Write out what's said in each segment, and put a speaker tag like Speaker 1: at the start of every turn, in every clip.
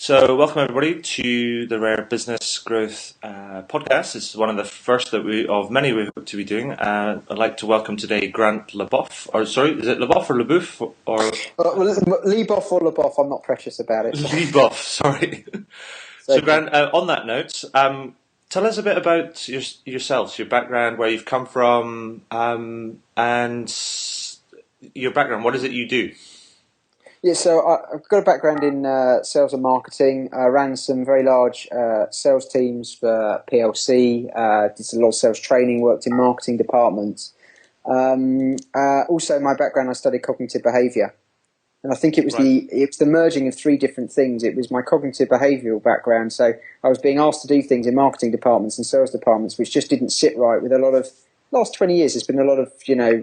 Speaker 1: So, welcome everybody to the Rare Business Growth podcast. This is one of the first of many we hope to be doing. I'd like to welcome today Grant Leboff. Or sorry, is it Leboff or Leboff or
Speaker 2: Leboff or Leboff? I'm not precious about it.
Speaker 1: Leboff? Sorry. So, Grant, on that note, tell us a bit about yourselves, your background, where you've come from, and your background. What is it you do?
Speaker 2: Yeah, so I've got a background in sales and marketing. I ran some very large sales teams for PLC, did a lot of sales training, worked in marketing departments. Also, my background, I studied cognitive behaviour. And I think it was the merging of three different things. It was my cognitive behavioural background. So I was being asked to do things in marketing departments and sales departments which just didn't sit right with a lot of... Last 20 years, there's been a lot of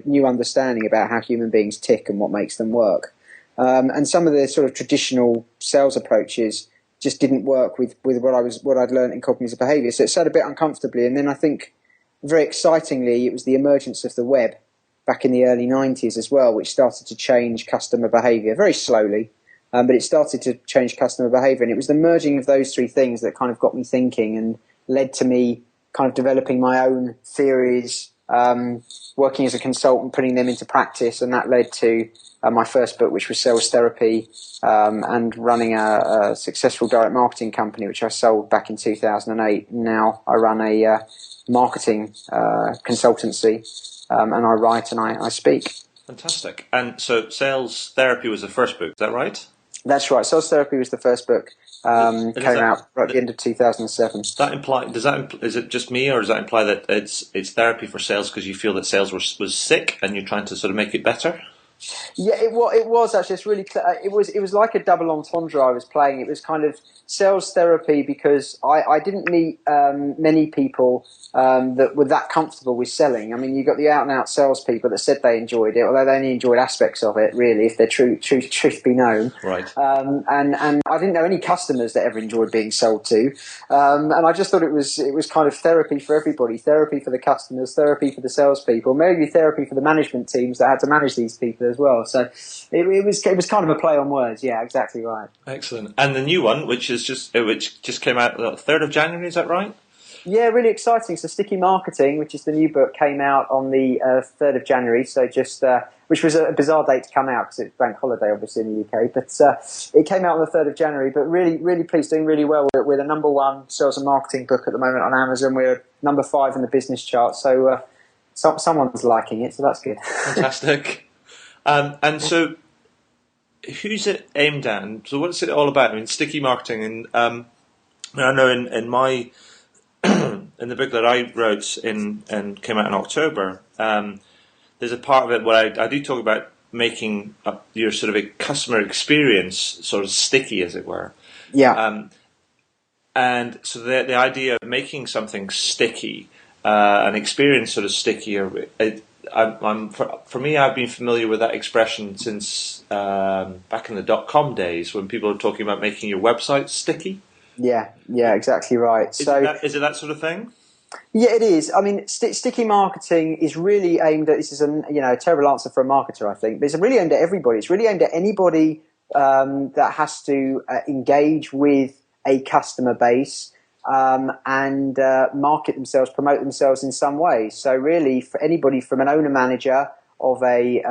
Speaker 2: new understanding about how human beings tick and what makes them work. And some of the sort of traditional sales approaches just didn't work with what I'd learned in cognitive behaviour. So it sat a bit uncomfortably. And then I think, very excitingly, it was the emergence of the web back in the early 90s as well, which started to change customer behaviour very slowly. But it started to change customer behaviour. And it was the merging of those three things that kind of got me thinking and led to me kind of developing my own theories, working as a consultant, putting them into practice. And that led to my first book, which was Sales Therapy, and running a successful direct marketing company, which I sold back in 2008. Now I run a marketing consultancy, and I write and I speak.
Speaker 1: Fantastic. And so Sales Therapy was the first book, is that right?
Speaker 2: That's right. Sales Therapy was the first book. Came out right at the end of 2007.
Speaker 1: Is it just me, or does that imply that it's therapy for sales because you feel that sales was sick and you're trying to sort of make it better?
Speaker 2: Yeah, it was actually. It's really it was like a double entendre I was playing. It was kind of sales therapy because I didn't meet many people that were that comfortable with selling. I mean, you got the out and out salespeople that said they enjoyed it, although they only enjoyed aspects of it, really, if their truth be known.
Speaker 1: Right.
Speaker 2: And I didn't know any customers that ever enjoyed being sold to. And I just thought it was kind of therapy for everybody, therapy for the customers, therapy for the salespeople, maybe therapy for the management teams that had to manage these people as well. So it was kind of a play on words. Yeah, exactly right.
Speaker 1: Excellent. And the new one, which just came out the 3rd of January, is that right?
Speaker 2: Yeah, really exciting. So Sticky Marketing, which is the new book, came out on the 3rd of January. So which was a bizarre date to come out because it's bank holiday, obviously, in the UK. But it came out on the 3rd of January. But really, really pleased, doing really well. We're the #1 sales and marketing book at the moment on Amazon. We're number 5 in the business chart. So someone's liking it, so that's good.
Speaker 1: Fantastic. And so, who's it aimed at? And so, what's it all about? I mean, sticky marketing, and I know in my in the book that I wrote and came out in October, there's a part of it where I do talk about making your sort of a customer experience sort of sticky, as it were.
Speaker 2: Yeah.
Speaker 1: And so the idea of making something sticky, an experience sort of sticky, for me, I've been familiar with that expression since back in the .com days when people are talking about making your website sticky.
Speaker 2: Yeah, exactly right.
Speaker 1: Is it that sort of thing?
Speaker 2: Yeah, it is. I mean, sticky marketing is really aimed at. This is a terrible answer for a marketer, I think, but it's really aimed at everybody. It's really aimed at anybody that has to engage with a customer base and market themselves, promote themselves in some way. So really, for anybody from an owner manager of a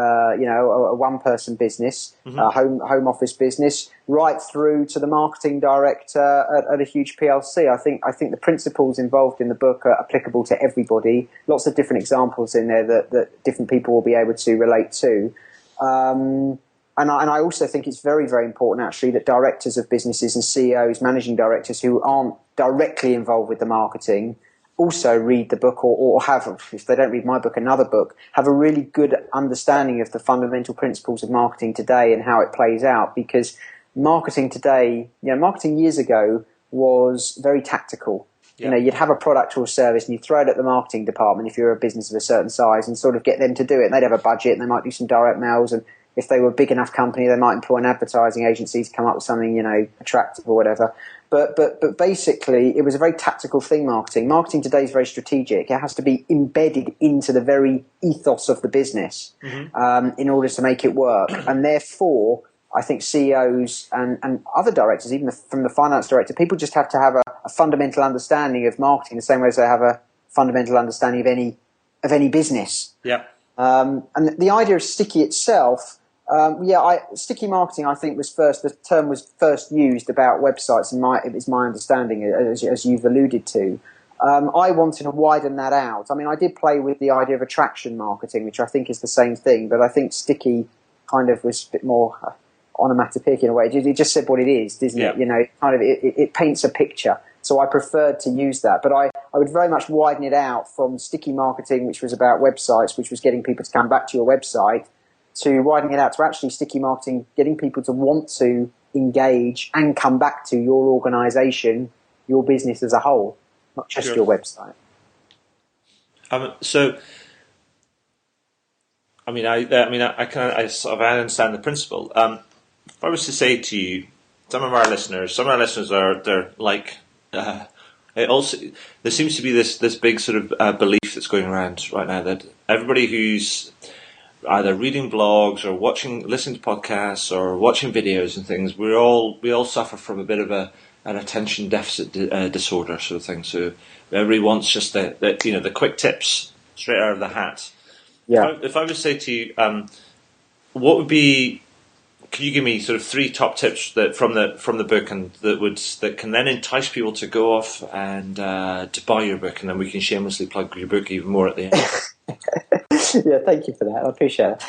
Speaker 2: one-person business, a home office business, right through to the marketing director at a huge PLC. I think the principles involved in the book are applicable to everybody. Lots of different examples in there that different people will be able to relate to. And I also think it's very, very important, actually, that directors of businesses and CEOs, managing directors who aren't directly involved with the marketing also read the book or have, if they don't read my book, another book, have a really good understanding of the fundamental principles of marketing today and how it plays out. Because marketing today, marketing years ago was very tactical. Yeah. You'd have a product or a service and you throw it at the marketing department if you're a business of a certain size and sort of get them to do it. And they'd have a budget and they might do some direct mails, and if they were a big enough company, they might employ an advertising agency to come up with something, attractive or whatever. But basically, it was a very tactical thing, marketing. Marketing today is very strategic. It has to be embedded into the very ethos of the business in order to make it work. And therefore, I think CEOs and other directors, even from the finance director, people just have to have a fundamental understanding of marketing the same way as they have a fundamental understanding of any business.
Speaker 1: Yeah.
Speaker 2: And the idea of sticky itself, sticky marketing, I think the term was first used about websites, it was my understanding, as you've alluded to. I wanted to widen that out. I mean, I did play with the idea of attraction marketing, which I think is the same thing, but I think sticky kind of was a bit more onomatopoeic in a way. It just said what it is, doesn't it? You know, it paints a picture. So I preferred to use that, but I would very much widen it out from sticky marketing, which was about websites, which was getting people to come back to your website, to widening it out to actually sticky marketing, getting people to want to engage and come back to your organization, your business as a whole, not just your website.
Speaker 1: So, I sort of understand the principle. If I was to say to you, some of our listeners they're like, it also, there seems to be this big sort of belief that's going around right now that everybody who's either reading blogs or listening to podcasts or watching videos and things, we all suffer from a bit of an attention deficit disorder sort of thing. So everybody wants just the quick tips straight out of the hat.
Speaker 2: Yeah.
Speaker 1: If I was to say to you, what would be? Can you give me sort of 3 top tips that from the book, and that can then entice people to go off and to buy your book, and then we can shamelessly plug your book even more at the end.
Speaker 2: Yeah, thank you for that. I appreciate it.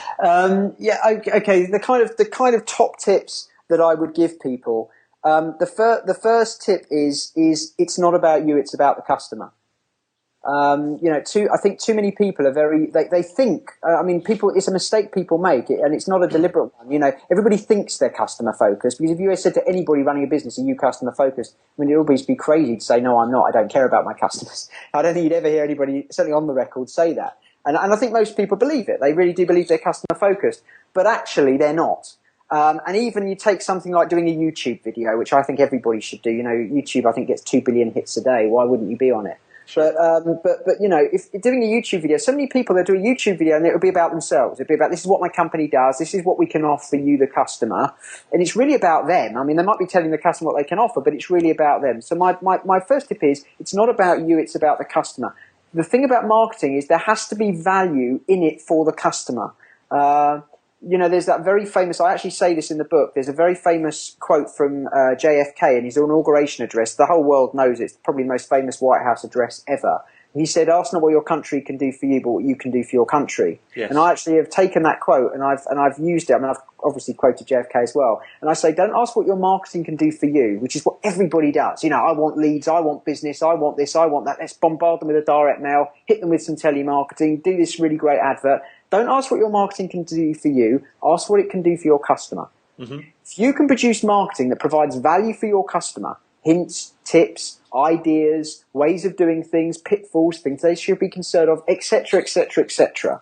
Speaker 2: Okay. The kind of top tips that I would give people. The first tip is it's not about you; it's about the customer. I think too many people are they think, people, it's a mistake people make, and it's not a deliberate one. You know, everybody thinks they're customer focused, because if you said to anybody running a business, are you customer focused? I mean, it would always be crazy to say, no, I'm not. I don't care about my customers. I don't think you'd ever hear anybody, certainly on the record, say that. And I think most people believe it. They really do believe they're customer focused, but actually they're not. And even you take something like doing a YouTube video, which I think everybody should do. You know, YouTube, I think, gets 2 billion hits a day. Why wouldn't you be on it? Sure. But you know, if doing a YouTube video, so many people that do a YouTube video and it would be about themselves. It'd be about, this is what my company does, this is what we can offer you, the customer, and it's really about them. I mean, they might be telling the customer what they can offer, but it's really about them. So my first tip is, it's not about you, it's about the customer. The thing about marketing is there has to be value in it for the customer. There's that very famous, I actually say this in the book, there's a very famous quote from JFK in his inauguration address. The whole world knows it. It's probably the most famous White House address ever. He said, ask not what your country can do for you, but what you can do for your country. Yes. And I actually have taken that quote and I've used it. I mean, I've obviously quoted JFK as well. And I say, don't ask what your marketing can do for you, which is what everybody does. You know, I want leads, I want business, I want this, I want that. Let's bombard them with a direct mail, hit them with some telemarketing, do this really great advert. Don't ask what your marketing can do for you. Ask what it can do for your customer. Mm-hmm. If you can produce marketing that provides value for your customer, hints, tips, ideas, ways of doing things, pitfalls, things they should be concerned of, etc., etc., etc.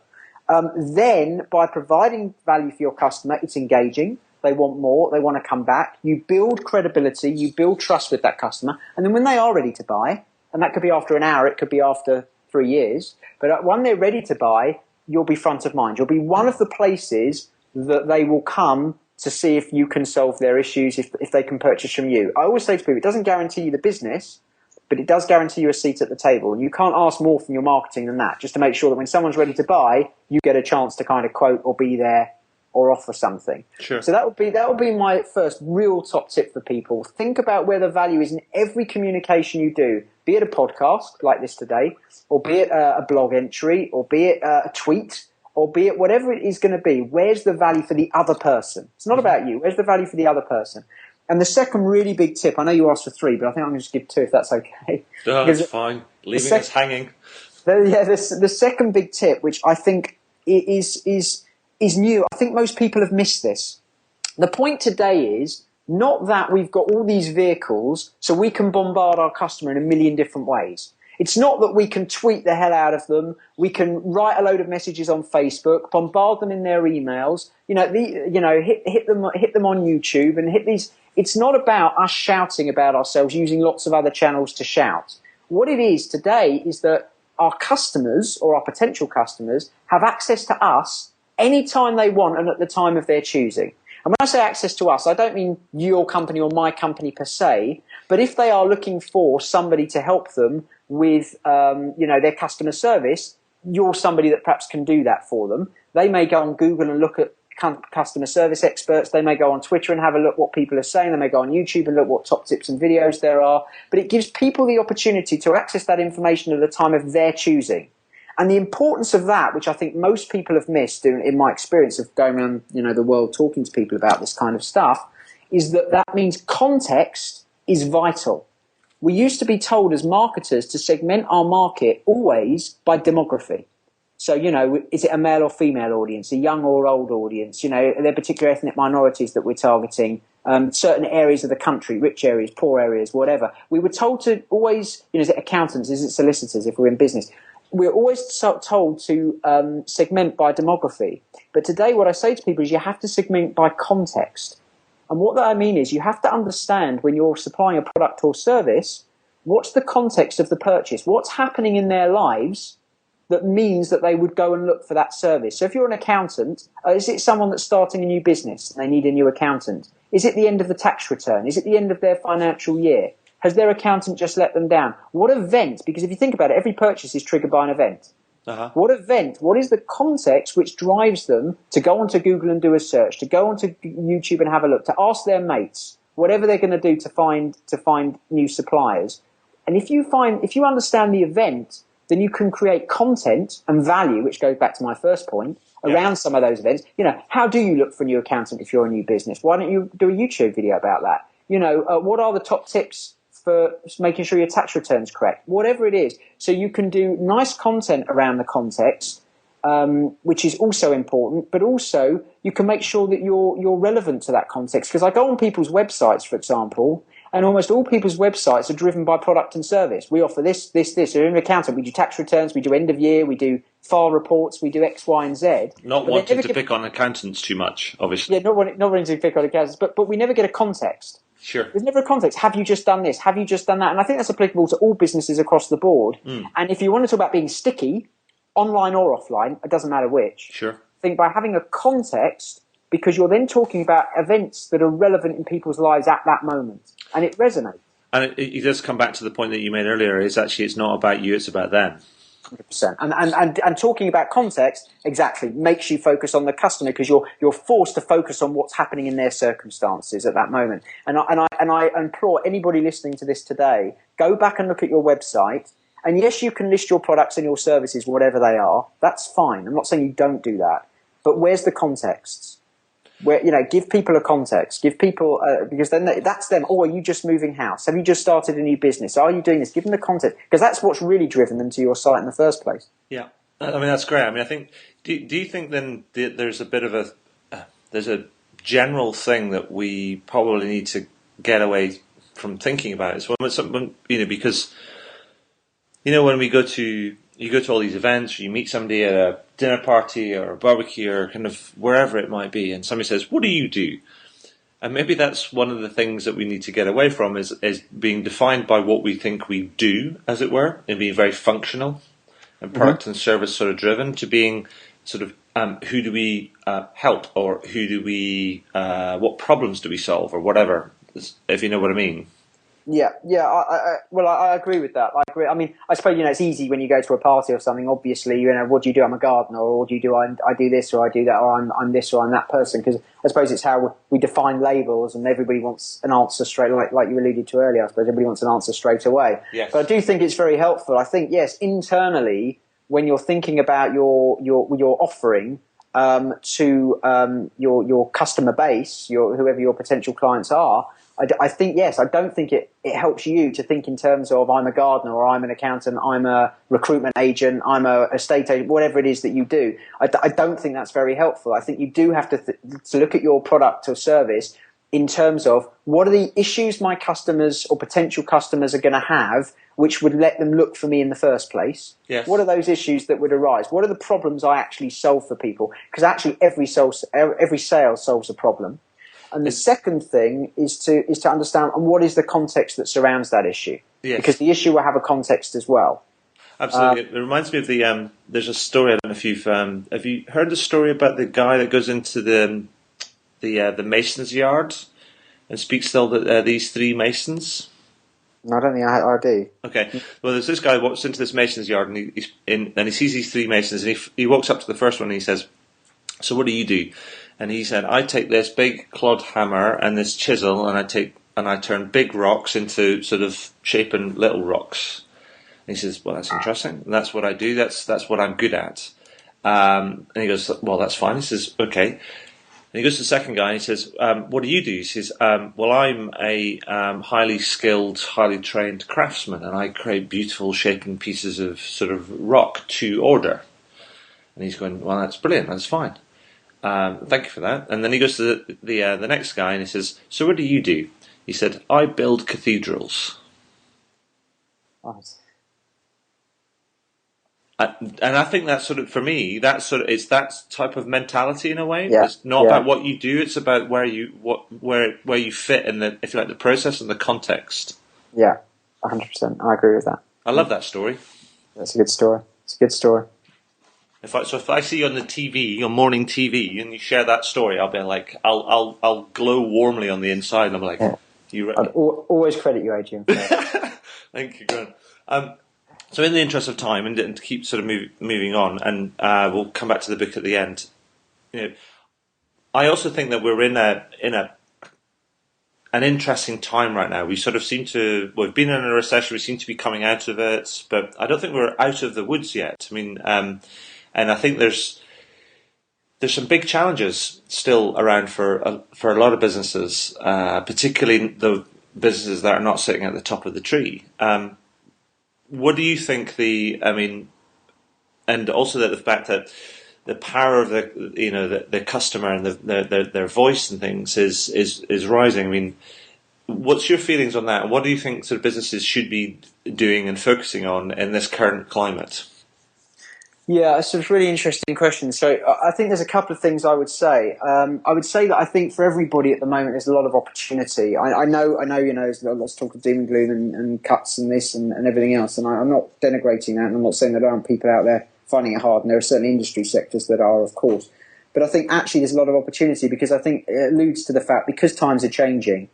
Speaker 2: Then, by providing value for your customer, it's engaging. They want more. They want to come back. You build credibility. You build trust with that customer. And then when they are ready to buy, and that could be after an hour, it could be after 3 years, but when they're ready to buy, you'll be front of mind. You'll be one of the places that they will come to see if you can solve their issues, if they can purchase from you. I always say to people, it doesn't guarantee you the business, but it does guarantee you a seat at the table. And you can't ask more from your marketing than that, just to make sure that when someone's ready to buy, you get a chance to kind of quote or be there or offer something. Sure. So that would be my first real top tip for people. Think about where the value is in every communication you do, be it a podcast like this today, or be it a blog entry, or be it a tweet, or be it whatever it is going to be. Where's the value for the other person? It's not about you. Where's the value for the other person? And the second really big tip, I know you asked for 3, but I think I'm going to just give 2 if that's okay.
Speaker 1: No, that's fine. Leaving us hanging.
Speaker 2: The second big tip, which I think is new. I think most people have missed this. The point today is not that we've got all these vehicles so we can bombard our customer in a million different ways. It's not that we can tweet the hell out of them. We can write a load of messages on Facebook, bombard them in their emails. Hit them on YouTube and hit these. It's not about us shouting about ourselves using lots of other channels to shout. What it is today is that our customers or our potential customers have access to us anytime they want and at the time of their choosing. And when I say access to us, I don't mean your company or my company per se, but if they are looking for somebody to help them with, their customer service, you're somebody that perhaps can do that for them. They may go on Google and look at customer service experts. They may go on Twitter and have a look what people are saying. They may go on YouTube and look what top tips and videos there are. But it gives people the opportunity to access that information at a time of their choosing. And the importance of that, which I think most people have missed in my experience of going around, the world talking to people about this kind of stuff, is that means context is vital. We used to be told as marketers to segment our market always by demography. So, is it a male or female audience, a young or old audience? Are there particular ethnic minorities that we're targeting? Certain areas of the country, rich areas, poor areas, whatever. We were told to always, is it accountants, is it solicitors if we're in business? We're always told to segment by demography. But today what I say to people is you have to segment by context. And what that I mean is you have to understand when you're supplying a product or service, what's the context of the purchase? What's happening in their lives that means that they would go and look for that service? So if you're an accountant, is it someone that's starting a new business and they need a new accountant? Is it the end of the tax return? Is it the end of their financial year? Has their accountant just let them down? What event? Because if you think about it, every purchase is triggered by an event. What event? What is the context which drives them to go onto Google and do a search, to go onto YouTube and have a look, to ask their mates, whatever they're going to do to find new suppliers? And if you understand the event, then you can create content and value, which goes back to my first point, around some of those events. How do you look for a new accountant if you're a new business? Why don't you do a YouTube video about that? What are the top tips for making sure your tax return's correct? Whatever it is. So you can do nice content around the context, which is also important, but also you can make sure that you're relevant to that context. Because I go on people's websites, for example, and almost all people's websites are driven by product and service. We offer this. You're an accountant. We do tax returns. We do end of year. We do file reports. We do X, Y, and Z.
Speaker 1: Not wanting to pick on accountants too much, obviously.
Speaker 2: Yeah, not wanting to pick on accountants, but we never get a context.
Speaker 1: Sure.
Speaker 2: There's never a context. Have you just done this? Have you just done that? And I think that's applicable to all businesses across the board. And if you want to talk about being sticky, online or offline, it doesn't matter which.
Speaker 1: Sure.
Speaker 2: I think by having a context, because you're then talking about events that are relevant in people's lives at that moment, and it resonates. And
Speaker 1: it does come back to the point that you made earlier, is actually it's not about you, it's about them.
Speaker 2: 100%. And talking about context, exactly, makes you focus on the customer because you're forced to focus on what's happening in their circumstances at that moment. And I implore anybody listening to this today, go back and look at your website. And yes, you can list your products and your services, whatever they are. That's fine. I'm not saying you don't do that. But where's the context? Give people a context. Give people because then that's them. Oh, are you just moving house? Have you just started a new business? Are you doing this? Give them the context because that's what's really driven them to your site in the first place.
Speaker 1: Yeah, I mean that's great. I mean, I think. Do you think then there's a bit of there's a general thing that we probably need to get away from thinking about? It's when because when we go to. You go to all these events, or you meet somebody at a dinner party or a barbecue or kind of wherever it might be, and somebody says, "What do you do?" And maybe that's one of the things that we need to get away from is being defined by what we think we do, as it were, and being very functional and product and service sort of driven, to being sort of who do we help, or who do we what problems do we solve, or whatever, if you know what I mean.
Speaker 2: Yeah. I agree with that. I agree. I mean, I suppose it's easy when you go to a party or something. Obviously, what do you do? I'm a gardener, or what do you do? I do this, or I do that, or I'm this, or I'm that person. Because I suppose it's how we define labels, and everybody wants an answer straight, like you alluded to earlier. I suppose everybody wants an answer straight away.
Speaker 1: Yes.
Speaker 2: But I do think it's very helpful. I think internally, when you're thinking about your offering to your customer base, whoever your potential clients are. I think, yes, I don't think it helps you to think in terms of I'm a gardener, or I'm an accountant, I'm a recruitment agent, I'm a estate agent, whatever it is that you do. I don't think that's very helpful. I think you do have to look at your product or service in terms of what are the issues my customers or potential customers are going to have which would let them look for me in the first place.
Speaker 1: Yes.
Speaker 2: What are those issues that would arise? What are the problems I actually solve for people? Because actually every sale solves a problem. And the second thing is to understand what is the context that surrounds that issue.
Speaker 1: Yes.
Speaker 2: Because the issue will have a context as well.
Speaker 1: Absolutely. It reminds me of there's a story, I don't know if have you heard the story about the guy that goes into the the mason's yard and speaks to these three masons?
Speaker 2: No, I don't think I do.
Speaker 1: Okay. Well, there's this guy who walks into this mason's yard and he sees these three masons and he walks up to the first one and he says, "So what do you do?" And he said, "I take this big clod hammer and this chisel and I turn big rocks into sort of shaping little rocks." And he says, "Well, that's interesting. And that's what I do. That's what I'm good at." And he goes, "Well, that's fine." He says, "Okay." And he goes to the second guy and he says, "What do you do?" He says, "Well, I'm a highly skilled, highly trained craftsman, and I create beautiful shaping pieces of sort of rock to order." And he's going, "Well, that's brilliant. That's fine. Thank you for that." And then he goes to the next guy and he says, "So what do you do?" He said, "I build cathedrals."
Speaker 2: Right.
Speaker 1: And I think that's sort of, for me, it's that type of mentality in a way.
Speaker 2: Yeah.
Speaker 1: It's not about what you do; it's about where you fit in the, if you like, the process and the context.
Speaker 2: Yeah, 100%. I agree with that.
Speaker 1: I love that story.
Speaker 2: That's a good story. It's a good story.
Speaker 1: If I see you on the TV, on morning TV, and you share that story, I'll be like, I'll glow warmly on the inside. And I'm like,
Speaker 2: yeah. I'd always credit you, Adrian.
Speaker 1: Thank you, Grant. So, in the interest of time, and to keep sort of moving on, and we'll come back to the book at the end. I also think that we're in an interesting time right now. We sort of we've been in a recession. We seem to be coming out of it, but I don't think we're out of the woods yet. I mean, and I think there's some big challenges still around for a lot of businesses, particularly the businesses that are not sitting at the top of the tree. What do you think and also that the fact that the power of the customer and their voice and things is rising. I mean, what's your feelings on that? And what do you think sort of businesses should be doing and focusing on in this current climate?
Speaker 2: Yeah, it's a really interesting question. So I think there's a couple of things I would say. I would say that I think for everybody at the moment there's a lot of opportunity. I know, there's lots of talk of doom and gloom and cuts and this and everything else, and I'm not denigrating that, and I'm not saying there aren't people out there finding it hard, and there are certainly industry sectors that are, of course. But I think actually there's a lot of opportunity because I think it alludes to the fact, because times are changing,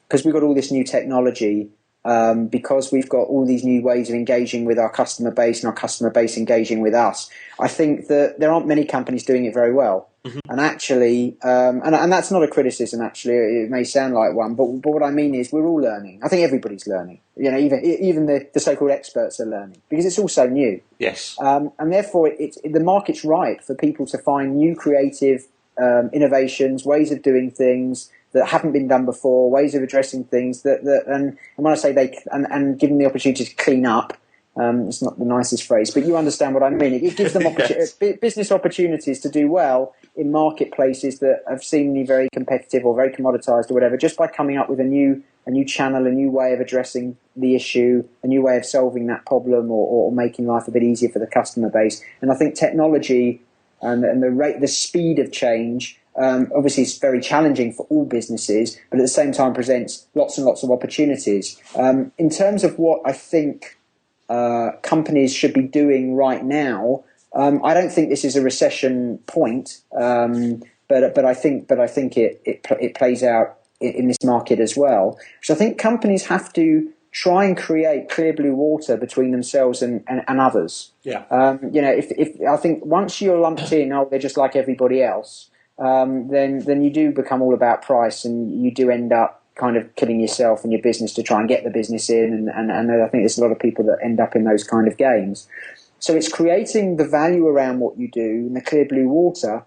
Speaker 2: because we've got all this new technology, because we've got all these new ways of engaging with our customer base and our customer base engaging with us, I think that there aren't many companies doing it very well. Mm-hmm. And actually, and that's not a criticism, actually, it may sound like one, but what I mean is we're all learning. I think everybody's learning. Even the so-called experts are learning because it's all so new.
Speaker 1: Yes.
Speaker 2: And therefore, the market's ripe for people to find new creative innovations, ways of doing things that haven't been done before, ways of addressing things and when I say and give them the opportunity to clean up, it's not the nicest phrase, but you understand what I mean. It gives them yes. Business opportunities to do well in marketplaces that have seemingly very competitive or very commoditized or whatever, just by coming up with a new channel, a new way of addressing the issue, a new way of solving that problem or making life a bit easier for the customer base. And I think technology and the speed of change, obviously it's very challenging for all businesses, but at the same time presents lots and lots of opportunities. In terms of what I think companies should be doing right now, I don't think this is a recession point, but I think it plays out in this market as well. So I think companies have to try and create clear blue water between themselves and others.
Speaker 1: Yeah.
Speaker 2: If I think once you're lumped in, they're just like everybody else. Then you do become all about price, and you do end up kind of killing yourself and your business to try and get the business in, and I think there's a lot of people that end up in those kind of games. So it's creating the value around what you do in the clear blue water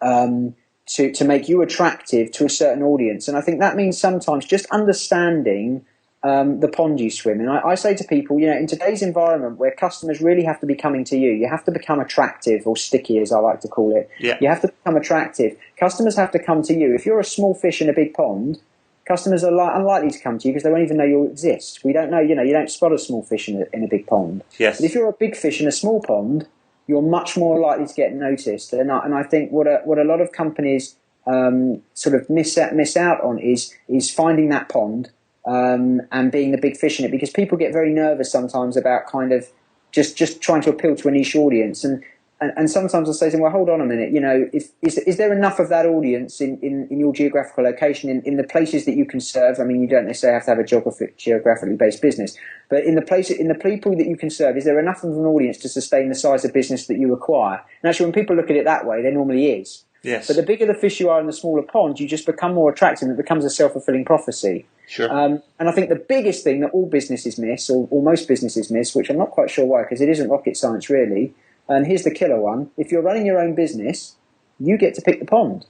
Speaker 2: to make you attractive to a certain audience. And I think that means sometimes just understanding the pond you swim in. I say to people, in today's environment where customers really have to be coming to you, you have to become attractive, or sticky as I like to call it.
Speaker 1: Yeah.
Speaker 2: You have to become attractive. Customers have to come to you. If you're a small fish in a big pond, customers are unlikely to come to you because they won't even know you exist. We don't know, you don't spot a small fish in a big pond.
Speaker 1: Yes.
Speaker 2: But if you're a big fish in a small pond, you're much more likely to get noticed. And I think what a lot of companies sort of miss out on is finding that pond and being the big fish in it, because people get very nervous sometimes about kind of just trying to appeal to a niche audience. And and sometimes I say to them, well, hold on a minute, is there enough of that audience in your geographical location, in the places that you can serve? I mean, you don't necessarily have to have a geographically based business, but in the people that you can serve, is there enough of an audience to sustain the size of business that you require? And actually, when people look at it that way, there normally is.
Speaker 1: Yes.
Speaker 2: But the bigger the fish you are in the smaller pond, you just become more attractive, and it becomes a self-fulfilling prophecy.
Speaker 1: Sure.
Speaker 2: And I think the biggest thing that all businesses miss, or most businesses miss, which I'm not quite sure why, because it isn't rocket science really, and here's the killer one: if you're running your own business, you get to pick the pond.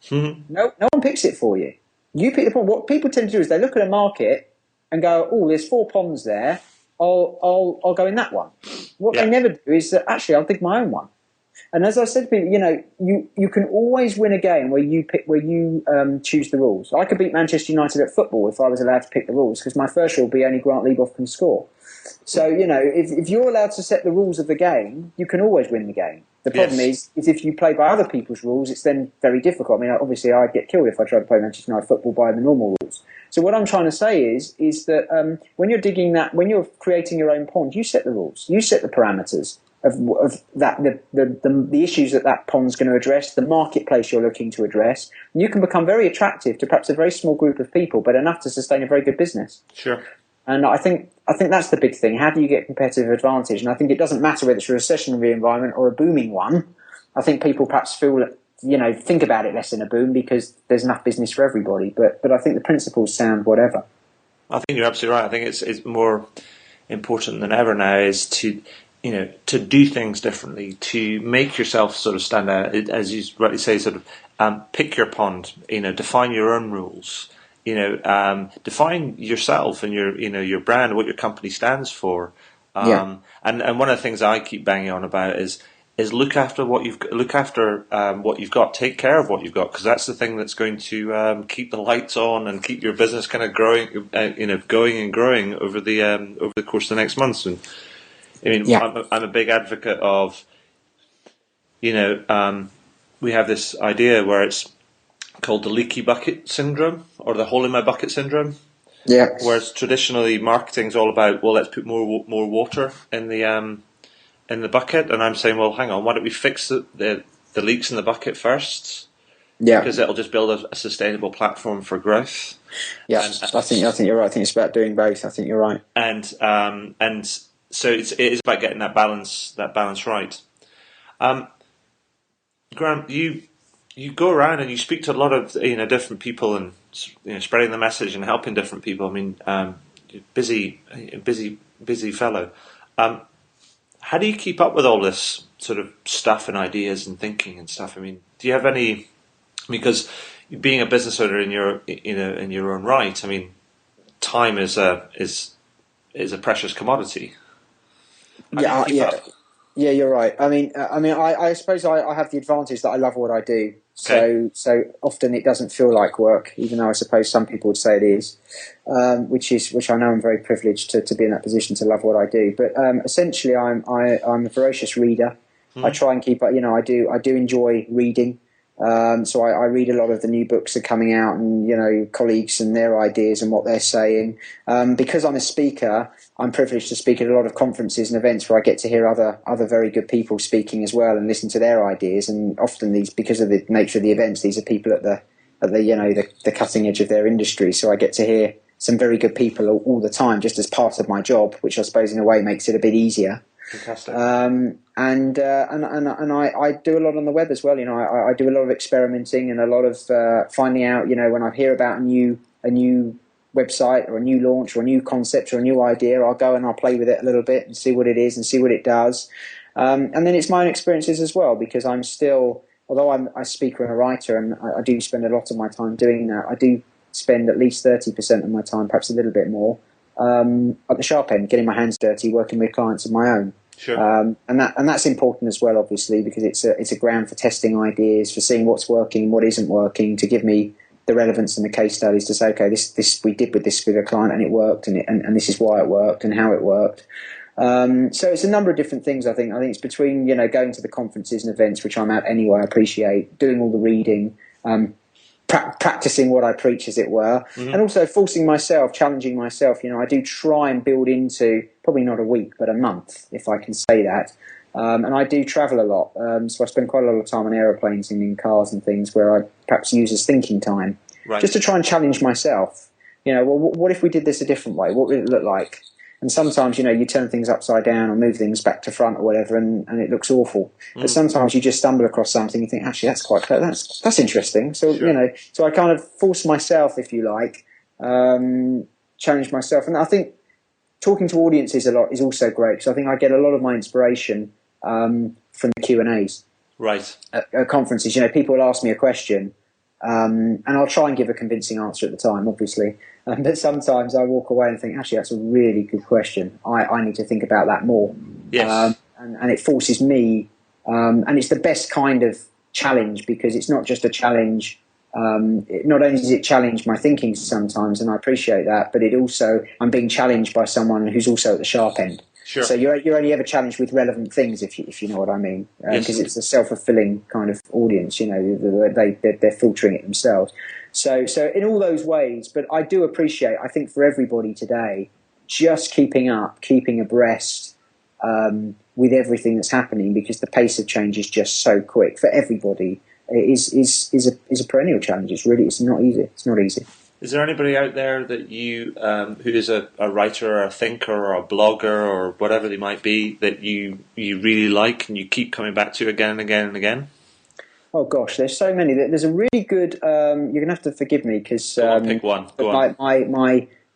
Speaker 1: Mm-hmm.
Speaker 2: No one picks it for you. You pick the pond. What people tend to do is they look at a market and go, "Oh, there's 4 ponds there. I'll go in that one." What they never do is that actually I'll dig my own one. And as I said to people, you can always win a game where you choose the rules. I could beat Manchester United at football if I was allowed to pick the rules, because my first rule would be only Grant Leboff can score. So, if you're allowed to set the rules of the game, you can always win the game. The problem is if you play by other people's rules, it's then very difficult. I mean, obviously I'd get killed if I tried to play Manchester United football by the normal rules. So what I'm trying to say is that when you're creating your own pond, you set the rules, you set the parameters of that, the issues that pond's going to address, the marketplace you're looking to address, and you can become very attractive to perhaps a very small group of people, but enough to sustain a very good business.
Speaker 1: Sure.
Speaker 2: And I think that's the big thing. How do you get competitive advantage? And I think it doesn't matter whether it's a recessionary environment or a booming one. I think people perhaps think about it less in a boom because there's enough business for everybody. But I think the principles sound whatever.
Speaker 1: I think you're absolutely right. I think it's more important than ever now is to do things differently, to make yourself sort of stand out, as you rightly say, sort of pick your pond, define your own rules, define yourself and your brand, what your company stands for. And one of the things I keep banging on about is look after what you've got, take care of what you've got, because that's the thing that's going to keep the lights on and keep your business kind of growing, going and growing over the course of the next months. And I mean, I'm a big advocate of, we have this idea where it's called the leaky bucket syndrome or the hole in my bucket syndrome.
Speaker 2: Yeah.
Speaker 1: Whereas traditionally marketing's all about, well, let's put more water in the bucket, and I'm saying, well, hang on, why don't we fix the leaks in the bucket first?
Speaker 2: Yeah.
Speaker 1: Because it'll just build a sustainable platform for growth.
Speaker 2: Yeah, I think you're right. I think it's about doing both. I think you're right.
Speaker 1: And so it is about getting that balance right. Grant, you go around and you speak to a lot of different people and spreading the message and helping different people. I mean, busy fellow. How do you keep up with all this sort of stuff and ideas and thinking and stuff? I mean, do you have any? Because being a business owner in your own right, I mean, time is a precious commodity.
Speaker 2: Yeah, you're right. I suppose I have the advantage that I love what I do.
Speaker 1: Okay.
Speaker 2: So often it doesn't feel like work, even though I suppose some people would say it is, which I know I'm very privileged to be in that position to love what I do. But essentially, I'm a voracious reader. I try and keep up. I do enjoy reading. So I read a lot of the new books that are coming out, and colleagues and their ideas and what they're saying. Because I'm a speaker, I'm privileged to speak at a lot of conferences and events where I get to hear other very good people speaking as well and listen to their ideas. And often because of the nature of the events, these are people at the cutting edge of their industry. So I get to hear some very good people all the time, just as part of my job, which I suppose in a way makes it a bit easier.
Speaker 1: Fantastic.
Speaker 2: And I do a lot on the web as well. I do a lot of experimenting and a lot of finding out. When I hear about a new website or a new launch or a new concept or a new idea, I'll go and I'll play with it a little bit and see what it is and see what it does. And then it's my own experiences as well, because I'm still, although I'm a speaker and a writer, and I do spend a lot of my time doing that, I do spend at least 30% of my time, perhaps a little bit more, at the sharp end, getting my hands dirty, working with clients of my own.
Speaker 1: Sure.
Speaker 2: And that's important as well, obviously, because it's a ground for testing ideas, for seeing what's working, what isn't working, to give me the relevance and the case studies to say, okay, this we did with this with a client and it worked, and this is why it worked and how it worked. So it's a number of different things. I think it's between going to the conferences and events, which I'm at anyway. I appreciate doing all the reading. Practicing what I preach, as it were, and also challenging myself. I do try and build into, probably not a week, but a month, if I can say that, And I do travel a lot, so I spend quite a lot of time on aeroplanes and in cars and things where I perhaps use as thinking time, just to try and challenge myself. Well, what if we did this a different way? What would it look like? And sometimes, you turn things upside down or move things back to front or whatever, and it looks awful. But sometimes you just stumble across something and think, actually, that's quite clever. That's interesting. So,
Speaker 1: Sure.
Speaker 2: so I kind of force myself, if you like, challenge myself. And I think talking to audiences a lot is also great, because I think I get a lot of my inspiration from the Q&As.
Speaker 1: Right.
Speaker 2: At conferences. People will ask me a question, and I'll try and give a convincing answer at the time, obviously. But sometimes I walk away and think, actually, that's a really good question. I need to think about that more.
Speaker 1: Yes.
Speaker 2: And it forces me, and it's the best kind of challenge, because it's not just a challenge. Not only does it challenge my thinking sometimes, and I appreciate that, but it also, I'm being challenged by someone who's also at the sharp end.
Speaker 1: Sure.
Speaker 2: So you're only ever challenged with relevant things, if you know what I mean, because
Speaker 1: Yes.
Speaker 2: it's a self-fulfilling kind of audience. They're filtering it themselves. So in all those ways, but I do appreciate, I think for everybody today, just keeping abreast with everything that's happening, because the pace of change is just so quick for everybody. Is a perennial challenge. It's not easy. It's not easy.
Speaker 1: Is there anybody out there that you, who is a writer or a thinker or a blogger or whatever they might be, that you really like and you keep coming back to again and again and again?
Speaker 2: Oh gosh, there's so many. There's a really good. You're gonna have to forgive me, because
Speaker 1: Go on, pick one. Go on.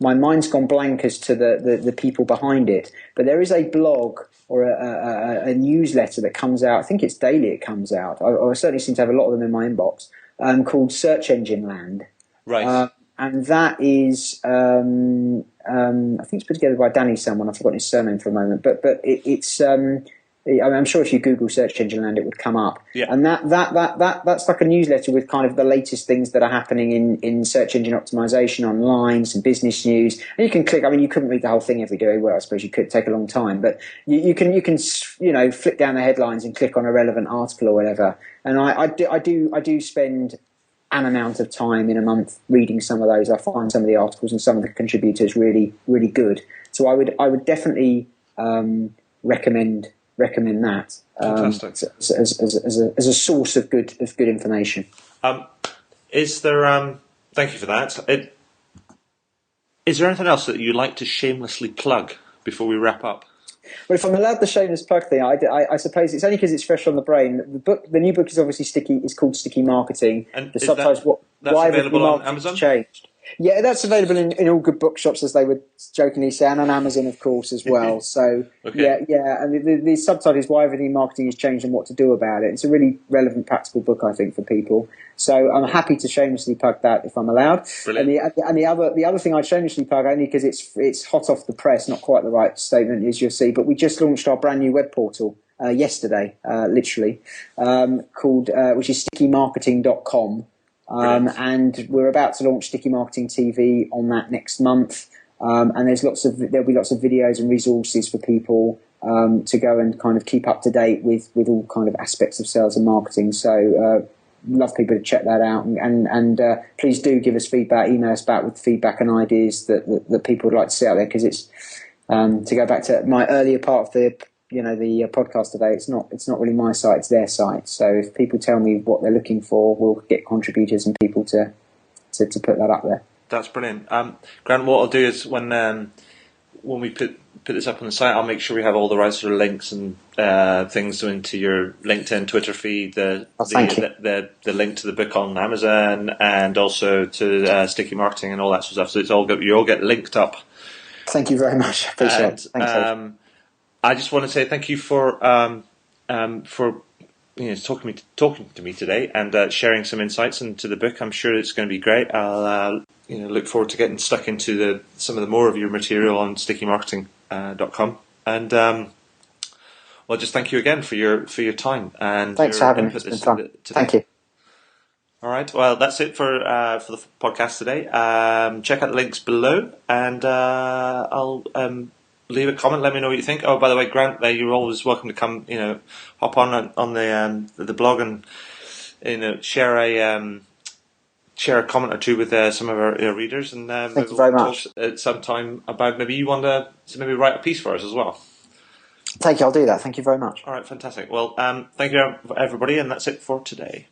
Speaker 2: My mind's gone blank as to the people behind it. But there is a blog or a newsletter that comes out. I think it's daily. It comes out. I certainly seem to have a lot of them in my inbox. Called Search Engine Land.
Speaker 1: Right.
Speaker 2: And that is, I think it's put together by Danny someone. I've forgotten his surname for a moment, but it's. I'm sure if you Google Search Engine Land, it would come up.
Speaker 1: Yeah.
Speaker 2: And that's like a newsletter with kind of the latest things that are happening in search engine optimization online, some business news. And you can click. I mean, you couldn't read the whole thing every day. Well, I suppose you could. Take a long time, but you can flick down the headlines and click on a relevant article or whatever. And I do spend an amount of time in a month reading some of those. I find some of the articles and some of the contributors really, really good. So I would definitely recommend that as a source of good information.
Speaker 1: Is there? Thank you for that. Is there anything else that you'd like to shamelessly plug before we wrap up?
Speaker 2: Well, if I'm allowed the shameless plug thing, I suppose it's only because it's fresh on the brain. The new book is obviously sticky. It's called Sticky Marketing.
Speaker 1: And
Speaker 2: the subtitles,
Speaker 1: that's
Speaker 2: why
Speaker 1: available on
Speaker 2: marketing's
Speaker 1: Amazon?
Speaker 2: changed. Yeah, that's available in all good bookshops, as they would jokingly say, and on Amazon, of course, as well. So,
Speaker 1: Okay.
Speaker 2: yeah. And the subtitle is Why Everything in Marketing has Changed and What to Do About It. It's a really relevant, practical book, I think, for people. So I'm happy to shamelessly plug that if I'm allowed.
Speaker 1: Brilliant.
Speaker 2: And the other thing I'd shamelessly plug, only because it's hot off the press, not quite the right statement, as you'll see, but we just launched our brand new web portal yesterday, literally, called which is stickymarketing.com. And we're about to launch Sticky Marketing TV on that next month. And there'll be lots of videos and resources for people to go and kind of keep up to date with all kind of aspects of sales and marketing. So love people to check that out, and please do give us feedback, email us back with feedback and ideas that people would like to see out there, because it's to go back to my earlier part of the podcast today, it's not really my site, it's their site. So if people tell me what they're looking for, we'll get contributors and people to put that up there.
Speaker 1: That's brilliant. Grant, what I'll do is when we put this up on the site, I'll make sure we have all the right sort of links and things into your LinkedIn, Twitter feed, the link to the book on Amazon, and also to Sticky Marketing and all that sort of stuff. So you all get linked up.
Speaker 2: Thank you very much. I appreciate it. Thanks.
Speaker 1: I just want to say thank you for talking to me today and sharing some insights into the book. I'm sure it's going to be great. I'll look forward to getting stuck into some of the more of your material on stickymarketing.com. And well, just thank you again for your time and
Speaker 2: thanks
Speaker 1: your
Speaker 2: for having me.
Speaker 1: input
Speaker 2: It's been fun.
Speaker 1: today.
Speaker 2: Thank you.
Speaker 1: All right. Well, that's it for the podcast today. Check out the links below, and I'll leave a comment. Let me know what you think. Oh, by the way, Grant, you're always welcome to come. Hop on the blog and share a comment or two with some of our readers, and
Speaker 2: thank you very much.
Speaker 1: Talk at some time about maybe you want to maybe write a piece for us as well.
Speaker 2: Thank you. I'll do that. Thank you very much.
Speaker 1: All right, fantastic. Well, thank you everybody, and that's it for today.